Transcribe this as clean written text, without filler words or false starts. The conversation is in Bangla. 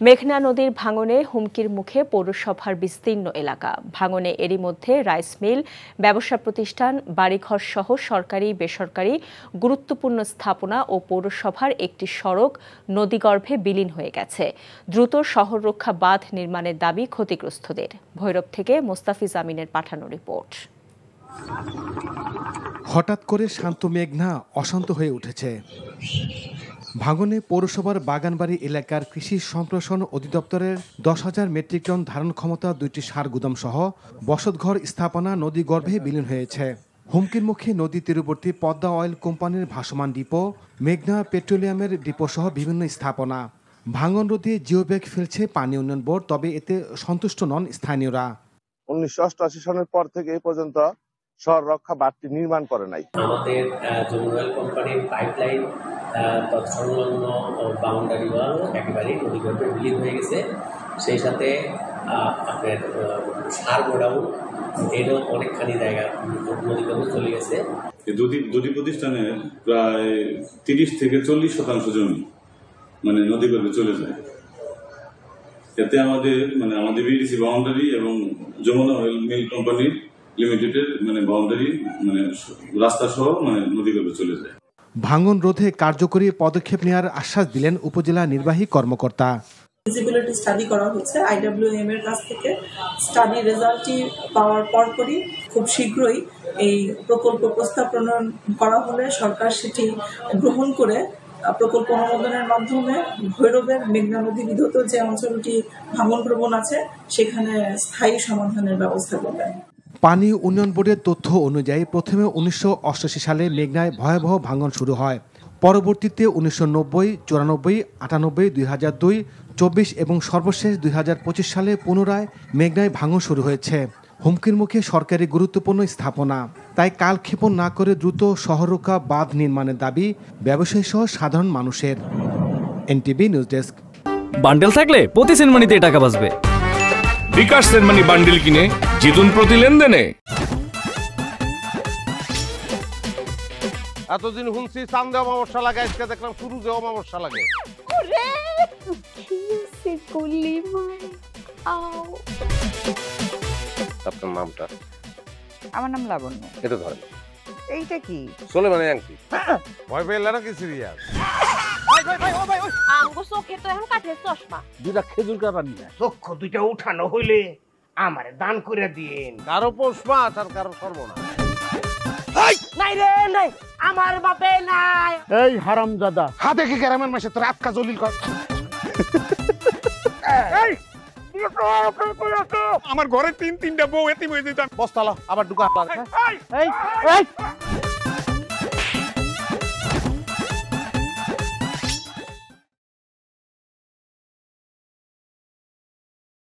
মেঘনা নদীর ভাঙনে হুমকির মুখে পৌরসভার বিস্তীর্ণ এলাকা। ভাঙনে এরই মধ্যে রাইস মিল, ব্যবসা প্রতিষ্ঠান, বাড়িঘর সহ সরকারি বেসরকারি গুরুত্বপূর্ণ স্থাপনা ও পৌরসভার একটি সড়ক নদীগর্ভে বিলীন হয়ে গেছে। দ্রুত শহর রক্ষা বাঁধ নির্মাণের দাবি ক্ষতিগ্রস্তদের। ভৈরব থেকে মোস্তাফিজ আমিনের পাঠানো রিপোর্ট। হঠাৎ করে শান্ত মেঘনা অশান্ত হয়ে উঠেছে। ভাঙনে পৌরসভার বাগানবাড়ি এলাকার কৃষি সম্প্রসারণ অধিদপ্তরের 10,000 মেট্রিক টন ধারণ ক্ষমতা 2টি সার গুদাম সহ বসতঘর স্থাপনা নদীগর্ভে বিলীন হয়েছে। হুমকির মুখে নদী তীরবর্তী পদ্মা অয়েল কোম্পানির ভাসমান ডিপো, মেঘনা পেট্রোলিয়ামের ডিপো সহ বিভিন্ন স্থাপনা। ভাঙন রোধে জিওব্যাগ ফেলছে পানি উন্নয়ন বোর্ড, তবে এতে সন্তুষ্ট নন স্থানীয়রা। 1988 সনের পর থেকে এই পর্যন্ত শহর রক্ষা বাঁধটি নির্মাণ করে নাই। আমাদের যমুনা অয়েল কোম্পানির পাইপলাইন তৎসংলগ্ন বাউন্ডারি ওয়াল একেবারে নদীগর্ভে বিলীন হয়ে গেছে। সেই সাথে আপনার সার গোডাউন এরও অনেকখানি জায়গা নদীগর্ভে চলে গেছে। দুটি প্রতিষ্ঠানের প্রায় 30 থেকে 40% জমি নদীগর্ভে চলে যায়। এতে আমাদের বিডিসি বাউন্ডারি এবং যমুনা অয়েল মিল কোম্পানি লিমিটেডের বাউন্ডারি রাস্তা সহ নদীগর্ভে চলে যায়। ভাঙন রোধে কার্যকরী পদক্ষেপ নেওয়ার আশ্বাস দিলেন উপজেলা নির্বাহী কর্মকর্তা। ফিজিবিলিটি স্টাডি করা হচ্ছে IWM এর কাছ থেকে। স্টাডি রেজাল্টটি পাওয়ার পরপরই খুব শীঘ্রই এই প্রকল্প প্রস্তাব প্রণয়ন করা হলে সরকার সেটি গ্রহণ করে প্রকল্প অনুমোদনের মাধ্যমে ভৈরবের মেঘনা নদী বিধৌত যে অঞ্চলটি ভাঙন প্রবণ আছে সেখানে স্থায়ী সমাধানের ব্যবস্থা করবেন। পানি উন্নয়ন বোর্ডের তথ্য অনুযায়ী প্রথমে 1988 সালে মেঘনায় ভয়াবহ ভাঙন শুরু হয়। পরবর্তীতে 1990, 94, 98, 2002, 24 এবং সর্বশেষ 2025 সালে পুনরায় মেঘনায় ভাঙন শুরু হয়েছে। হুমকির মুখে সরকারি গুরুত্বপূর্ণ স্থাপনা। তাই কালক্ষেপণ না করে দ্রুত শহর রক্ষা বাঁধ নির্মাণের দাবি ব্যবসায়ী সহ সাধারণ মানুষের। NTV news desk. বান্ডেল থাকলে প্রতি সেনমানিতে টাকা বাঁচবে। বিকাশ সেনমানি বান্ডেল কিনে জিতুন প্রতি লেনদেনে। এতদিন শুনছি চান্দে অমাবস্যা লাগে, আজকে দেখলাম সূর্যে অমাবস্যা লাগে। আপনার নামটা? আমার নাম লাবণ্য। এটা ধরেন। এইটা কি? চলে আংটি। ভয় পেলে নাকি সিরিয়াস? দুটা খেজুর কাটা নিয়ে চক্ষু দুইটা উঠানো হইলে আমারে দান করে দিন। কারো পৌষ মাস আর কারো সর্বনাশ। নাই রে নাই, আমার বাপে নাই। এই হারামজাদা, হাতে কি গ্রামের মাসে তোর আটকা জলিল কর। আমার ঘরে তিনটা বউ এতিম হয়ে যেত। বস্তালা আবার ঢুকা।